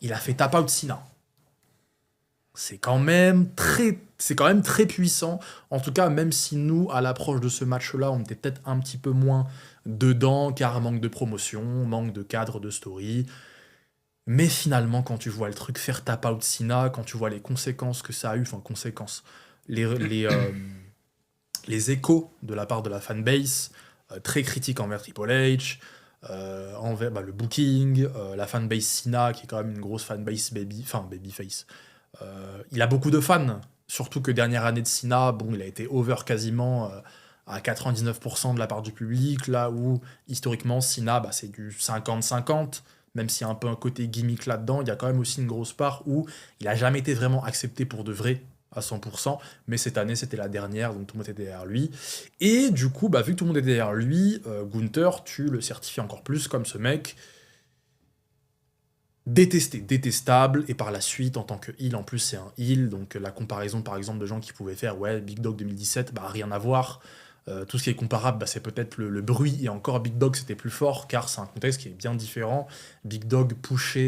il a fait tap out Cena. C'est quand même très puissant. En tout cas, même si nous, à l'approche de ce match-là, on était peut-être un petit peu moins dedans, car manque de promotion, manque de cadre de story. Mais finalement, quand tu vois le truc faire tap out Cena, quand tu vois les conséquences que ça a eu, enfin conséquences, les, les, euh, les échos de la part de la fanbase, très critiques envers Triple H, envers le booking, la fanbase Cena, qui est quand même une grosse fanbase babyface. Il a beaucoup de fans, surtout que dernière année de Cena, bon, il a été over quasiment à 99% de la part du public, là où historiquement Cena, c'est du 50-50, même s'il y a un peu un côté gimmick là-dedans, il y a quand même aussi une grosse part où il a jamais été vraiment accepté pour de vrai à 100%, mais cette année c'était la dernière, donc tout le monde était derrière lui. Et du coup, vu que tout le monde est derrière lui, Gunther, tu le certifies encore plus comme ce mec détesté, détestable, et par la suite, en tant que heel, en plus c'est un heel, donc la comparaison par exemple de gens qui pouvaient faire, ouais, Big Dog 2017, rien à voir. Tout ce qui est comparable, c'est peut-être le bruit, et encore Big Dog c'était plus fort, car c'est un contexte qui est bien différent. Big Dog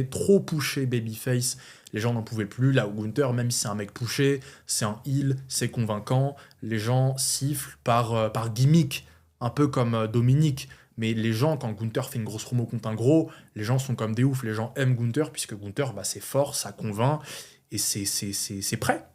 trop pushé babyface, les gens n'en pouvaient plus, là où Gunther, même si c'est un mec pushé, c'est un heel, c'est convaincant, les gens sifflent par gimmick, un peu comme Dominique, mais les gens, quand Gunther fait une grosse promo contre un gros, les gens sont comme des oufs, les gens aiment Gunther, puisque Gunther, c'est fort, ça convainc, et c'est prêt.